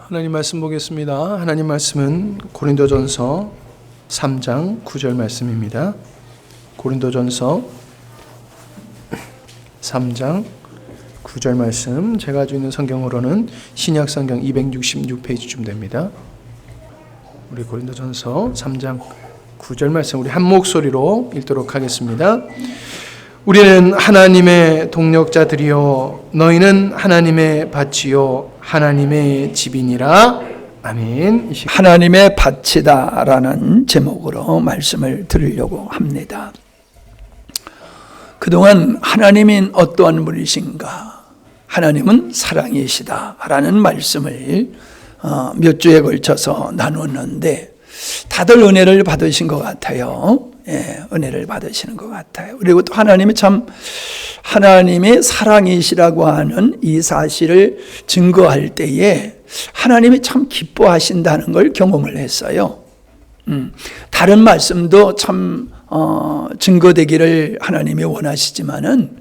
하나님 말씀 보겠습니다. 하나님 말씀은 고린도전서 3장 9절 말씀입니다. 고린도전서 3장 9절 말씀, 제가 가지고 있는 성경으로는 신약성경 266페이지쯤 됩니다. 우리 고린도전서 3장 9절 말씀 우리 한 목소리로 읽도록 하겠습니다. 우리는 하나님의 동력자들이요 너희는 하나님의 밭이요 하나님의 집이니라. 아멘. 하나님의 밭이다라는 제목으로 말씀을 드리려고 합니다. 그동안 하나님인 어떠한 분이신가, 하나님은 사랑이시다라는 말씀을 몇 주에 걸쳐서 나눴는데 다들 은혜를 받으신 것 같아요. 은혜를 받으시는 것 같아요. 그리고 또 하나님이 참 하나님의 사랑이시라고 하는 이 사실을 증거할 때에 하나님이 참 기뻐하신다는 걸 경험을 했어요. 다른 말씀도 참 증거되기를 하나님이 원하시지만은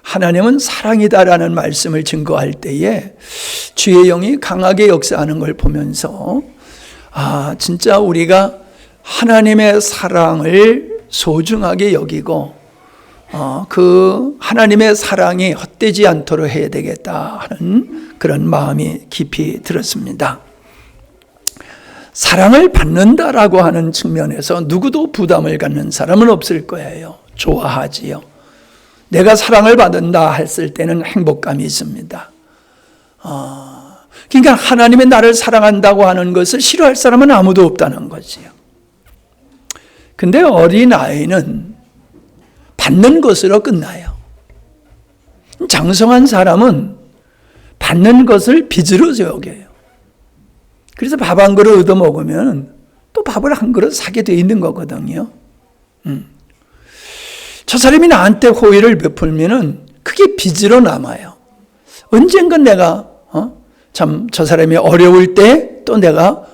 하나님은 사랑이다라는 말씀을 증거할 때에 주의 영이 강하게 역사하는 걸 보면서 진짜 우리가 하나님의 사랑을 소중하게 여기고 그 하나님의 사랑이 헛되지 않도록 해야 되겠다 하는 그런 마음이 깊이 들었습니다. 사랑을 받는다라고 하는 측면에서 누구도 부담을 갖는 사람은 없을 거예요. 좋아하지요. 내가 사랑을 받는다 했을 때는 행복감이 있습니다. 그러니까 하나님의 나를 사랑한다고 하는 것을 싫어할 사람은 아무도 없다는 거지요. 근데 어린아이는 받는 것으로 끝나요. 장성한 사람은 받는 것을 빚으로 여겨요. 그래서 밥 한 그릇 얻어먹으면 또 밥을 한 그릇 사게 돼 있는 거거든요. 저 사람이 나한테 호의를 베풀면은 그게 빚으로 남아요. 언젠간 내가 참 저 사람이 어려울 때 또 내가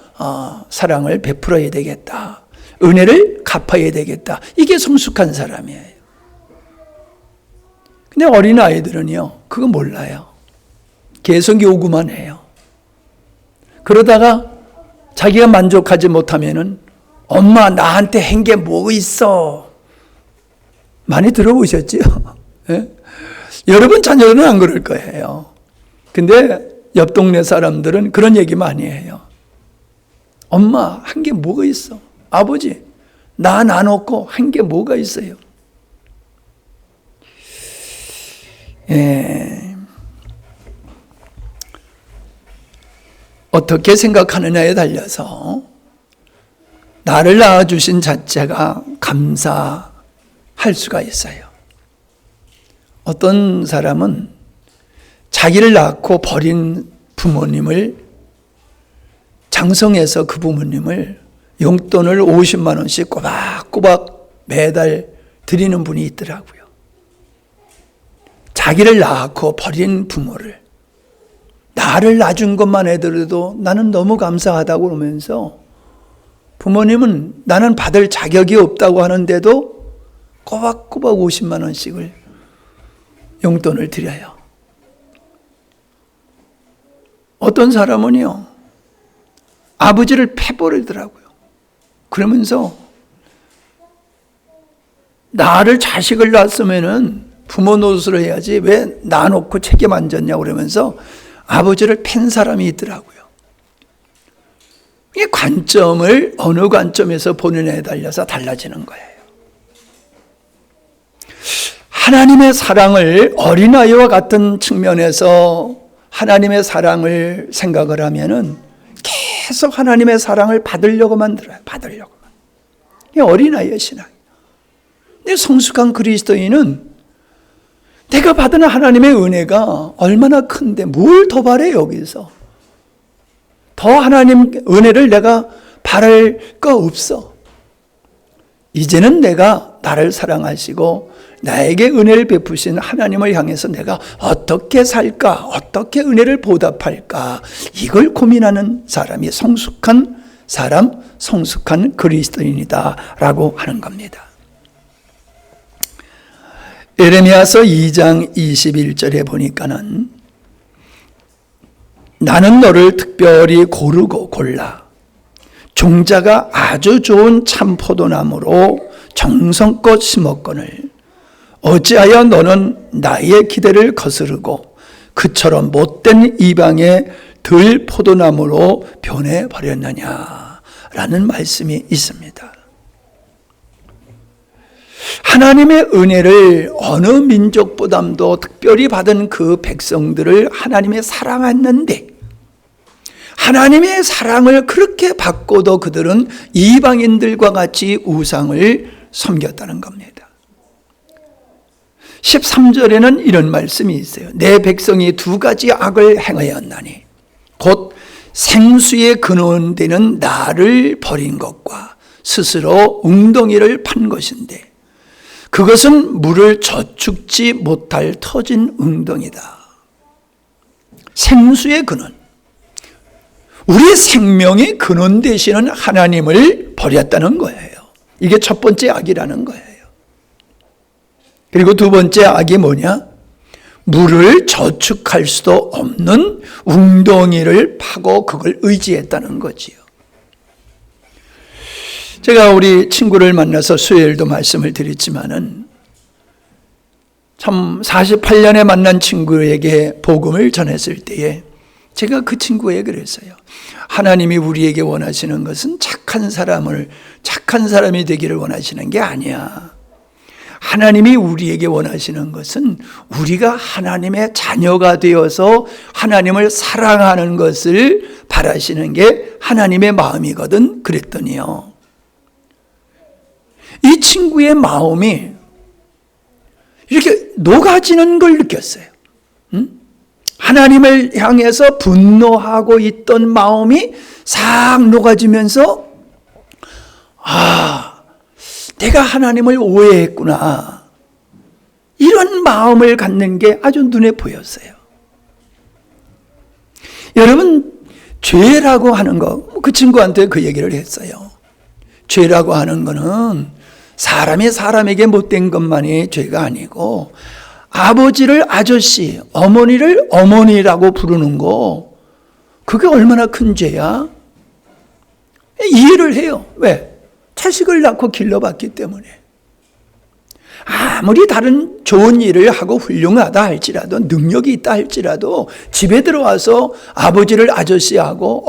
사랑을 베풀어야 되겠다. 은혜를 갚아야 되겠다. 이게 성숙한 사람이에요. 근데 어린아이들은요, 그거 몰라요. 계속 요구만 해요. 그러다가 자기가 만족하지 못하면은 엄마 나한테 한 게 뭐 있어? 많이 들어보셨죠? 네? 여러분 자녀들은 안 그럴 거예요. 근데 옆 동네 사람들은 그런 얘기 많이 해요. 엄마 한 게 뭐가 있어? 아버지 나 나놓고 한 게 뭐가 있어요? 어떻게 생각하느냐에 달려서 나를 낳아주신 자체가 감사할 수가 있어요. 어떤 사람은 자기를 낳고 버린 부모님을 장성해서 그 부모님을 용돈을 50만 원씩 꼬박꼬박 매달 드리는 분이 있더라고요. 자기를 낳고 버린 부모를 나를 낳아준 것만 해도 나는 너무 감사하다고 그러면서 부모님은 나는 받을 자격이 없다고 하는데도 꼬박꼬박 50만 원씩을 용돈을 드려요. 어떤 사람은요, 아버지를 패버리더라고요. 그러면서 나를 자식을 낳았으면은 부모 노릇을 해야지 왜 놔놓고 책임 안 졌냐고 그러면서 아버지를 팬 사람이 있더라고요. 이 관점을 어느 관점에서 보느냐에 달려서 달라지는 거예요. 하나님의 사랑을 어린아이와 같은 측면에서 하나님의 사랑을 생각을 하면은 계속 하나님의 사랑을 받으려고만 들어요. 받으려고만. 이게 어린아이의 신앙이에요. 근데 성숙한 그리스도인은 내가 받은 하나님의 은혜가 얼마나 큰데 뭘 더 바래 여기서. 더 하나님 은혜를 내가 바랄 거 없어. 이제는 내가 나를 사랑하시고 나에게 은혜를 베푸신 하나님을 향해서 내가 어떻게 살까? 어떻게 은혜를 보답할까? 이걸 고민하는 사람이 성숙한 사람, 성숙한 그리스도인이다 라고 하는 겁니다. 예레미야서 2장 21절에 보니까는 나는 너를 특별히 고르고 골라 종자가 아주 좋은 참포도나무로 정성껏 심었거늘 어찌하여 너는 나의 기대를 거스르고 그처럼 못된 이방의 들 포도나무로 변해버렸느냐라는 말씀이 있습니다. 하나님의 은혜를 어느 민족보다도 특별히 받은 그 백성들을 하나님이 사랑했는데 하나님의 사랑을 그렇게 받고도 그들은 이방인들과 같이 우상을 섬겼다는 겁니다. 13절에는 이런 말씀이 있어요. 내 백성이 두 가지 악을 행하였나니 곧 생수의 근원되는 나를 버린 것과 스스로 웅덩이를 판 것인데 그것은 물을 저축지 못할 터진 웅덩이다. 생수의 근원, 우리 생명의 근원 되시는 하나님을 버렸다는 거예요. 이게 첫 번째 악이라는 거예요. 그리고 두 번째 악이 뭐냐? 물을 저축할 수도 없는 웅덩이를 파고 그걸 의지했다는 거지요. 제가 우리 친구를 만나서 수요일도 말씀을 드렸지만은 참 48년에 만난 친구에게 복음을 전했을 때에 제가 그 친구에게 그랬어요. 하나님이 우리에게 원하시는 것은 착한 사람이 되기를 원하시는 게 아니야. 하나님이 우리에게 원하시는 것은 우리가 하나님의 자녀가 되어서 하나님을 사랑하는 것을 바라시는 게 하나님의 마음이거든. 그랬더니요, 이 친구의 마음이 이렇게 녹아지는 걸 느꼈어요. 하나님을 향해서 분노하고 있던 마음이 싹 녹아지면서 내가 하나님을 오해했구나, 이런 마음을 갖는 게 아주 눈에 보였어요. 여러분, 죄라고 하는 거, 그 친구한테 그 얘기를 했어요. 죄라고 하는 거는 사람이 사람에게 못된 것만이 죄가 아니고 아버지를 아저씨, 어머니를 어머니라고 부르는 거, 그게 얼마나 큰 죄야? 이해를 해요. 왜? 자식을 낳고 길러봤기 때문에. 아무리 다른 좋은 일을 하고 훌륭하다 할지라도, 능력이 있다 할지라도 집에 들어와서 아버지를 아저씨하고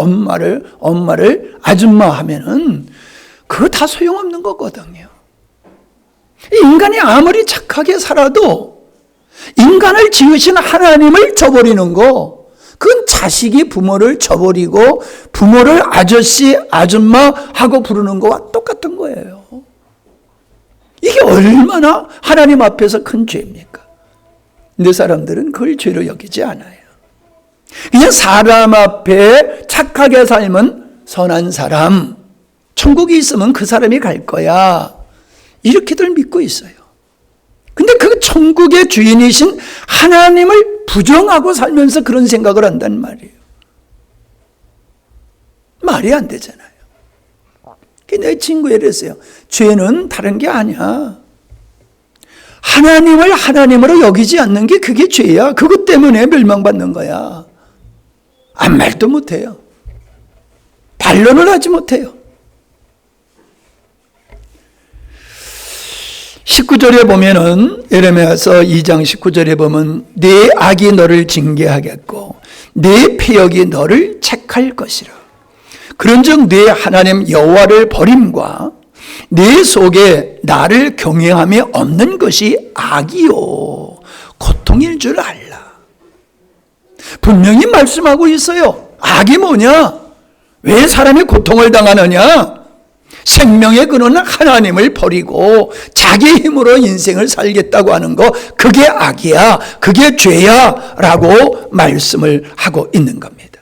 엄마를 아줌마 하면은 그거 다 소용없는 거거든요. 인간이 아무리 착하게 살아도 인간을 지으신 하나님을 저버리는 거, 그건 자식이 부모를 저버리고 부모를 아저씨, 아줌마 하고 부르는 거와 똑같은 거예요. 이게 얼마나 하나님 앞에서 큰 죄입니까? 근데 사람들은 그걸 죄로 여기지 않아요. 그냥 사람 앞에 착하게 살면 선한 사람, 천국이 있으면 그 사람이 갈 거야, 이렇게들 믿고 있어요. 근데 그 천국의 주인이신 하나님을 부정하고 살면서 그런 생각을 한단 말이에요. 말이 안 되잖아요. 내 친구에 그랬어요. 죄는 다른 게 아니야. 하나님을 하나님으로 여기지 않는 게 그게 죄야. 그것 때문에 멸망받는 거야. 아무 말도 못해요. 반론을 하지 못해요. 19절에 보면은, 예레미야서 2장 19절에 보면 네 악이 너를 징계하겠고 네 패역이 너를 책할 것이라. 그런즉 네 하나님 여호와를 버림과 네 속에 나를 경외함이 없는 것이 악이요 고통일 줄 알라. 분명히 말씀하고 있어요. 악이 뭐냐? 왜 사람이 고통을 당하느냐? 생명의 근원은 하나님을 버리고 자기 힘으로 인생을 살겠다고 하는 거, 그게 악이야, 그게 죄야 라고 말씀을 하고 있는 겁니다.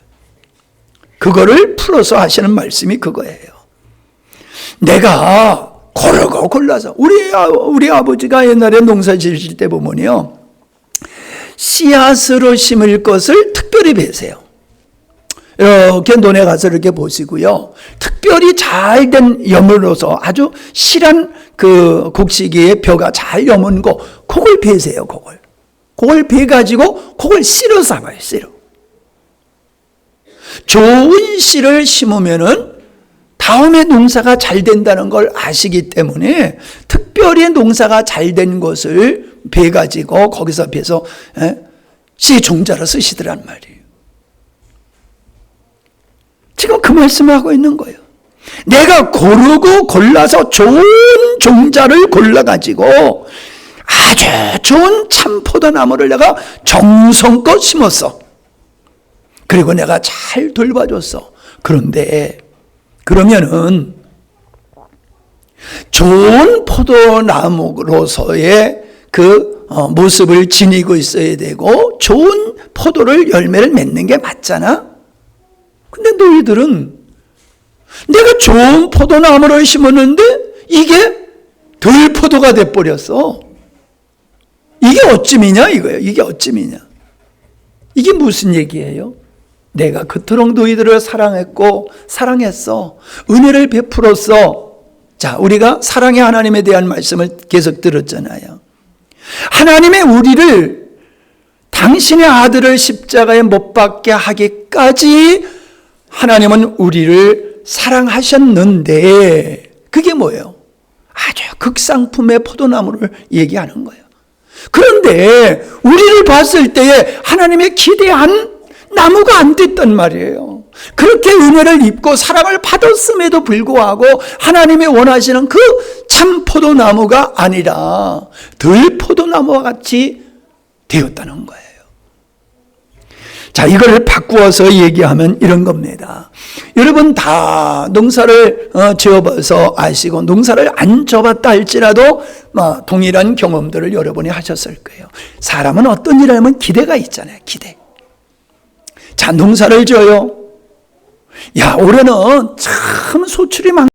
그거를 풀어서 하시는 말씀이 그거예요. 내가 고르고 골라서, 우리 아버지가 옛날에 농사 지으실 때 보면요, 씨앗으로 심을 것을 특별히 베세요. 이렇게 논에 가서 이렇게 보시고요, 특별히 잘된 여물로서 아주 실한 그 곡식의 벼가 잘 여문 거, 그걸 베세요. 그걸 베가지고 그걸 씨로 삼아요. 씨로. 좋은 씨를 심으면은 다음에 농사가 잘 된다는 걸 아시기 때문에 특별히 농사가 잘 된 것을 베가지고 거기서 베서 씨 종자로 쓰시더란 말이에요. 지금 그 말씀을 하고 있는 거예요. 내가 고르고 골라서 좋은 종자를 골라가지고 아주 좋은 참포도나무를 내가 정성껏 심었어. 그리고 내가 잘 돌봐줬어. 그런데 그러면은 좋은 포도나무로서의 그 모습을 지니고 있어야 되고 좋은 포도를 열매를 맺는 게 맞잖아. 근데 너희들은 내가 좋은 포도나무를 심었는데 이게 들포도가 돼버렸어. 이게 어찌미냐 이거예요. 이게 어찌미냐. 이게 무슨 얘기예요? 내가 그토록 너희들을 사랑했고 사랑했어. 은혜를 베풀었어. 자, 우리가 사랑의 하나님에 대한 말씀을 계속 들었잖아요. 하나님의 우리를 당신의 아들을 십자가에 못 박게 하기까지 하나님은 우리를 사랑하셨는데 그게 뭐예요? 아주 극상품의 포도나무를 얘기하는 거예요. 그런데 우리를 봤을 때에 하나님의 기대한 나무가 안 됐단 말이에요. 그렇게 은혜를 입고 사랑을 받았음에도 불구하고 하나님이 원하시는 그 참 포도나무가 아니라 들포도나무와 같이 되었다는 거예요. 자, 이걸 바꾸어서 얘기하면 이런 겁니다. 여러분 다 농사를 지어봐서 아시고 농사를 안 지어봤다 할지라도 동일한 경험들을 여러분이 하셨을 거예요. 사람은 어떤 일을 하면 기대가 있잖아요. 기대. 자, 농사를 지어요. 야, 올해는 참 소출이 많